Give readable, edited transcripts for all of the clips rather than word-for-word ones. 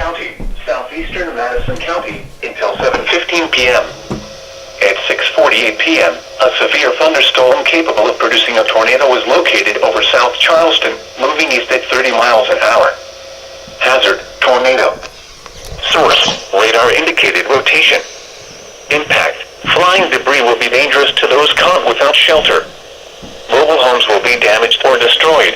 County, southeastern Madison County, until 7:15 p.m. At 6:48 p.m., a severe thunderstorm capable of producing a tornado was located over South Charleston, moving east at 30 miles an hour. Hazard, tornado. Source, radar indicated rotation. Impact, flying debris will be dangerous to those caught without shelter. Mobile homes will be damaged or destroyed.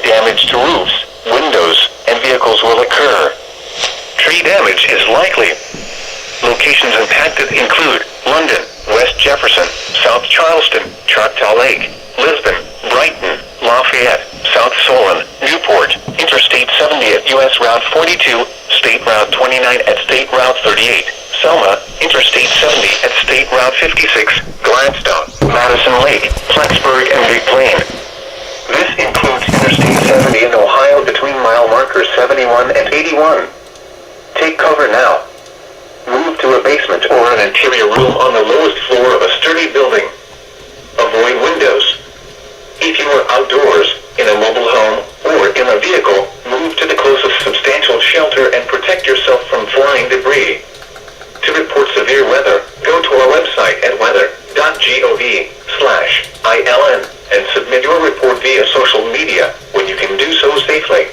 Damage to roofs, windows, and vehicles will occur. Tree damage is likely. Locations impacted include London, West Jefferson, South Charleston, Choctaw Lake, Lisbon, Brighton, Lafayette, South Solon, Newport, Interstate 70 at US Route 42, State Route 29 at State Route 38, Selma, Interstate 70 at State Route 56, Gladstone, Madison Lake, Plattsburgh, and Big Plain. This includes Interstate 70 in Ohio between mile markers 71 and 81. Take cover now. Move to a basement or an interior room on the lowest floor of a sturdy building. Avoid windows. If you are outdoors, in a mobile home, or in a vehicle, move to the closest substantial shelter and protect yourself from flying debris. To report severe weather, go to our website at weather.gov/ILN and submit your report via social media when you can do so safely.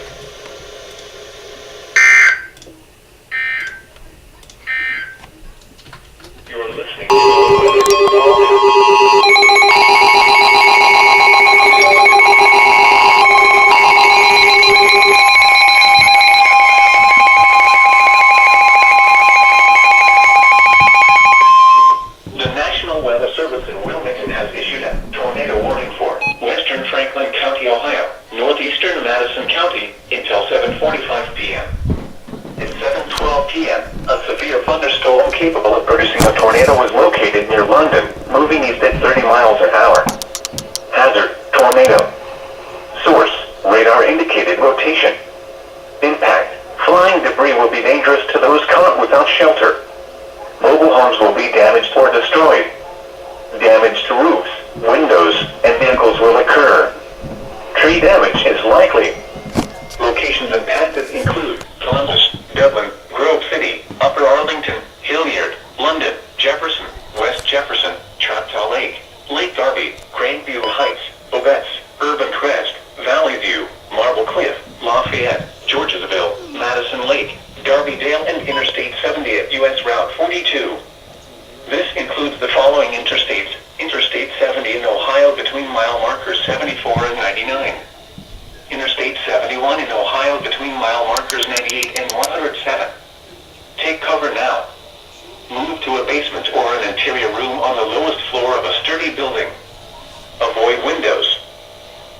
You're listening to the National Weather Service in Wilmington has issued a tornado warning for western Franklin County, Ohio, northeastern Madison County, until 7:45 p.m. At 7:12 p.m., a severe thunderstorm capable of producing a tornado was located near London, moving east at 30 miles an hour. Hazard, tornado. Source, radar indicated rotation. Impact, flying debris will be dangerous to those caught without shelter. Mobile homes will be damaged or destroyed. Damage to roofs, windows, and vehicles will occur. Tree damage is likely. Locations impacted include Columbus, Dublin, Grove City, Upper Arlington, Hilliard, London, Jefferson, West Jefferson, Choctaw Lake, Lake Darby, Grandview Heights, Bovets, Urban Crest, Valley View, Marble Cliff, Lafayette, Georgesville, Madison Lake, Darbydale, and Interstate 70 at US Route 42. This includes the following interstates: Interstate 70 in Ohio between mile markers 74 and 99. Interstate 71 in Ohio between mile markers 98 and 107. Take cover now. Move to a basement or an interior room on the lowest floor of a sturdy building. Avoid windows.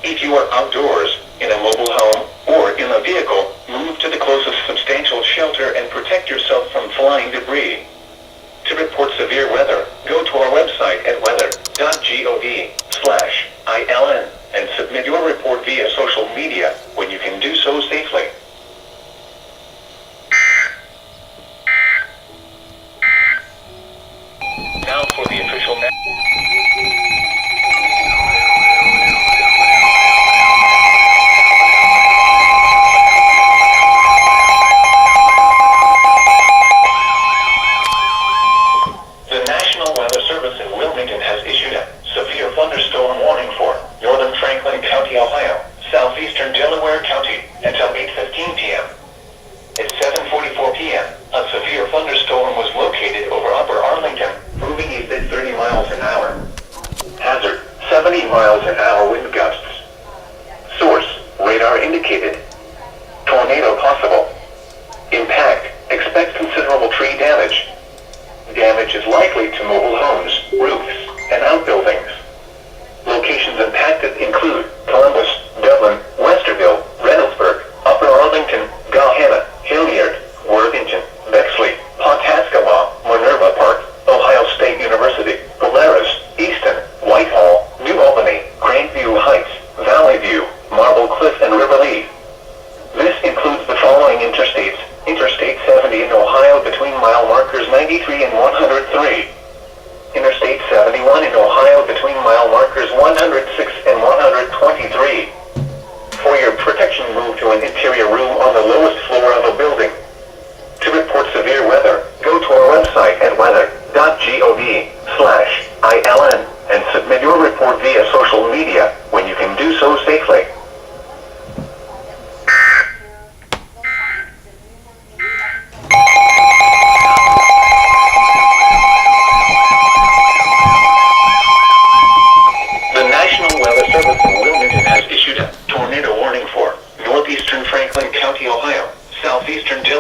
If you are outdoors, in a mobile home, or in a vehicle, move to the closest substantial shelter and protect yourself from flying debris. To report severe weather, go to our website at weather.gov/ILN and submit your report via social media when you can do so safely. Now for the official The National Weather Service in Wilmington has issued a severe thunderstorm warning for northern Franklin County, Ohio, southeastern Delaware County, until 8:15 p.m. At 7:44 p.m., a severe thunderstorm was located over Upper Arlington, moving east at 30 miles an hour. Hazard, 70 miles an hour wind gusts. Source, radar indicated. Tornado possible. Impact, expect considerable tree damage. Damage is likely to mobile homes, roofs, and outbuildings. Locations impacted include Columbus, Dublin, Westerville, Reynoldsburg, Upper Arlington, Gahanna, Hilliard, Worthington, Bexley, Pawhuska, Minerva Park, Ohio State University, Polaris, Easton, Whitehall, New Albany, Grandview Heights, Valley View, Marble Cliff, and Riverleaf. This includes the following interstates: Interstate 70 in Ohio between mile markers 93 and 103. Interstate 71 in Ohio between mile markers 106 and 123. For your protection, move to an interior room on the lowest floor of a building.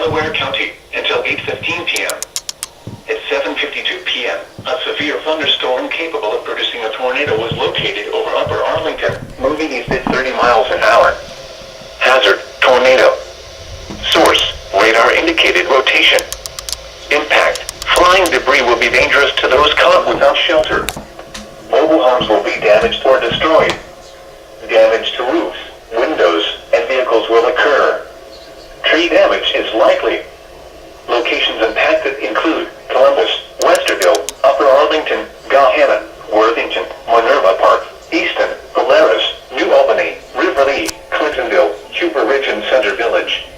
Delaware County, until 8:15 p.m. At 7:52 p.m., a severe thunderstorm capable of producing a tornado was located over Upper Arlington, moving east at 30 miles an hour. Hazard, tornado. Source, radar indicated rotation. Impact, flying debris will be dangerous to those caught without shelter. Mobile homes will be damaged or destroyed. Damage to roofs, windows, and vehicles will occur. Tree damage is likely. Locations impacted include Columbus, Westerville, Upper Arlington, Gahanna, Worthington, Minerva Park, Easton, Polaris, New Albany, River Lee, Clintonville, Cooper Ridge, and Center Village.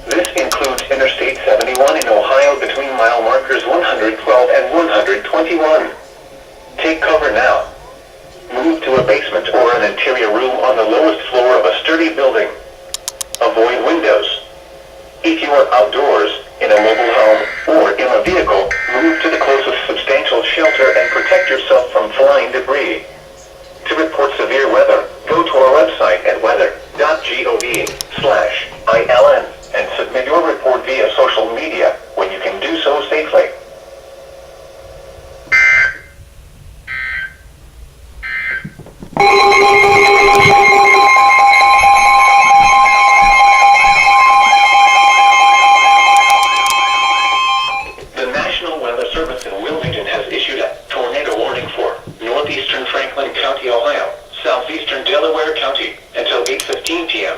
This includes Interstate 71 in Ohio between mile markers 112 and 121. Take cover now. Move to a basement or an interior room on the lowest floor of a sturdy building. Avoid windows. If you are outdoors, in a mobile home, or in a vehicle, move to the closest substantial shelter and protect yourself from flying debris. To report severe weather, go to our website at weather.gov/ILN and submit your report via social media when you can do so safely. The National Weather Service in Wilmington has issued a tornado warning for northeastern Franklin County, Ohio, southeastern Delaware County, until 8:15 p.m.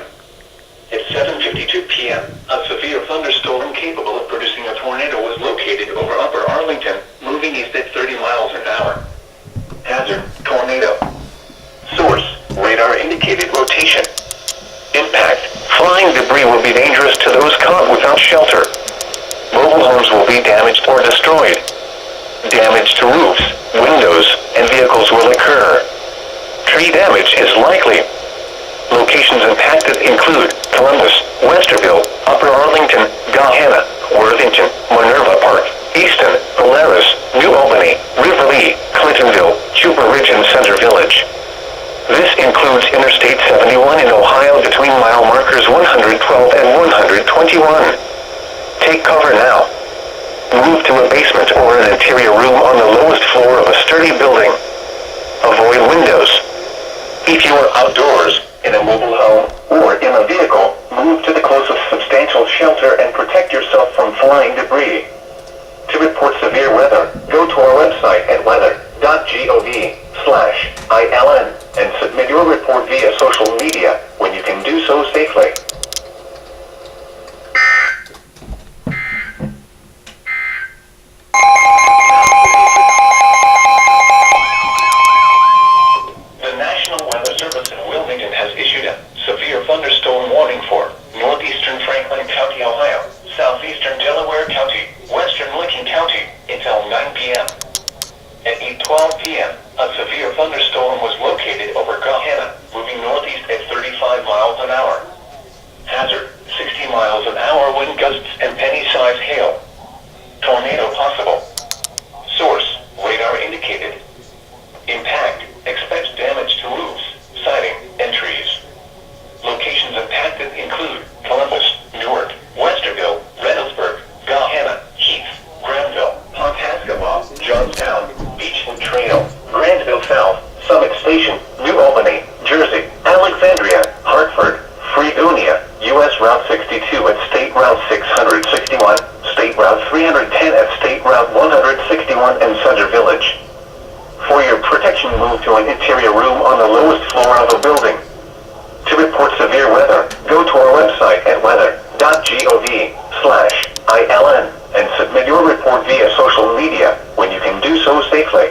At 7:52 p.m., a severe thunderstorm capable of producing a tornado was located over Upper Arlington, moving east at 30 miles an hour. Hazard, tornado. Source, radar indicated rotation. Impact, flying debris will be dangerous to those caught without shelter. Mobile homes will be damaged or destroyed. Damage to roofs, windows, and vehicles will occur. Tree damage is likely. Locations impacted include Columbus, Westerville, Upper Arlington, Gahanna, Worthington, Minerva Park, Easton, Polaris, New Albany, River Lee, Clintonville, Cooper Ridge, and Center Village. This includes Interstate 71 in Ohio between mile markers 112 and 121. Take cover now. Move to a basement or an interior room on the lowest floor of a sturdy building. Avoid windows. If you are outdoors, in a mobile home, or in a vehicle, move to the closest substantial shelter and protect yourself from flying debris. To report severe weather, go to our website at weather.gov/ILN and submit your report via social media when you can do so safely. The National Weather Service in Wilmington has issued a severe thunderstorm warning for northeastern Franklin County, Ohio, southeastern Delaware County, western Licking County, until 9 p.m. At 8:12 p.m., a severe thunderstorm was located over Gahanna, moving northeast at 35 miles an hour. Hazard, 60 miles an hour wind gusts and penny-sized hail. Tornado possible. Source, radar indicated. Impact, expect damage to roofs, siding, and trees. Locations impacted include Columbus, Newark, Westerville, Reynoldsburg, Gahanna, Heath, Granville, Pontascawa, Johnstown, Beechwood Trail, Grandville South, Summit Station, New Albany, Jersey, Alexandria, Hartford, Fredonia, U.S. Route 62 at State Route 661, State Route 310 at State Route 161, and Center Village. For your protection, move to an interior room on the lowest floor of a building. To report severe weather, go to our website at weather.gov/ILN and submit your report via social media when you can do so safely.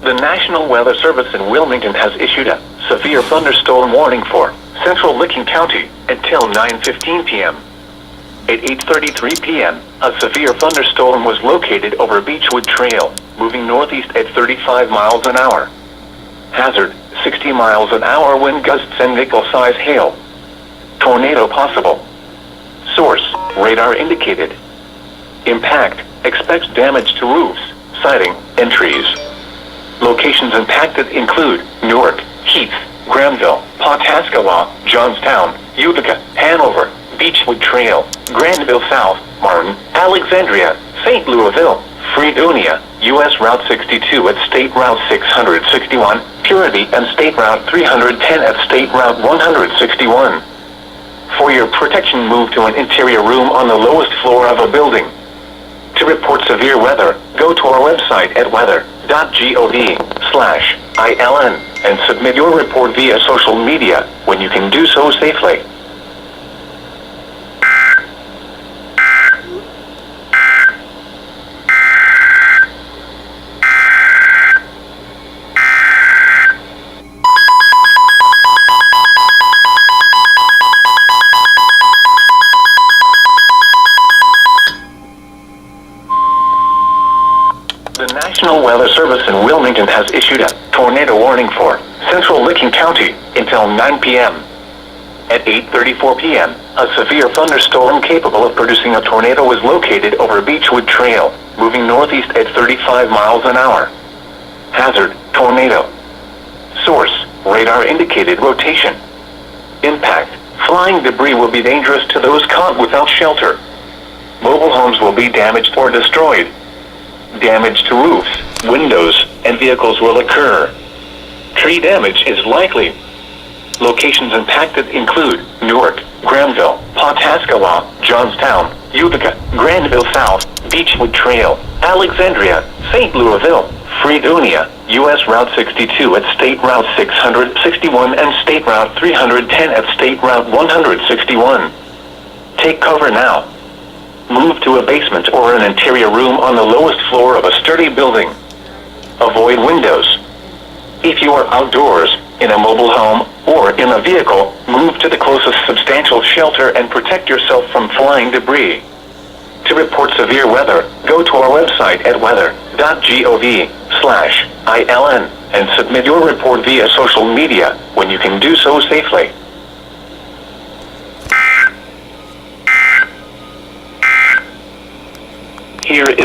The National Weather Service in Wilmington has issued a severe thunderstorm warning for central Licking County until 9:15 p.m. At 8:33 p.m., a severe thunderstorm was located over Beechwood Trail, moving northeast at 35 miles an hour. Hazard, 60 miles an hour wind gusts and nickel-size hail. Tornado possible. Source, radar indicated. Impact. Expects damage to roofs, siding, and trees. Locations impacted include Newark, Heath, Granville, Pawhuska, Johnstown, Utica, Hanover, Beechwood Trail, Granville South, Martin, Alexandria, St. Louisville, Fredonia, U.S. Route 62 at State Route 661, Purity and State Route 310 at State Route 161. For your protection, move to an interior room on the lowest floor of a building. To report severe weather, go to our website at weather.gov/ILN and submit your report via social media when you can do so safely. The National Weather Service in Wilmington has issued a tornado warning for central Licking County until 9 p.m. At 8:34 p.m., a severe thunderstorm capable of producing a tornado was located over Beechwood Trail, moving northeast at 35 miles an hour. Hazard: tornado. Source: radar indicated rotation. Impact: flying debris will be dangerous to those caught without shelter. Mobile homes will be damaged or destroyed. Damage to roofs, windows, and vehicles will occur. Tree damage is likely. Locations impacted include Newark, Granville, Pawhuska, Johnstown, Utica, Granville South, Beechwood Trail, Alexandria, St. Louisville, Fredonia, U.S. Route 62 at State Route 661 and State Route 310 at State Route 161. Take cover now. Move to a basement or an interior room on the lowest floor of a sturdy building. Avoid windows. If you are outdoors, in a mobile home, or in a vehicle, move to the closest substantial shelter and protect yourself from flying debris. To report severe weather, go to our website at weather.gov/ILN and submit your report via social media when you can do so safely. Here is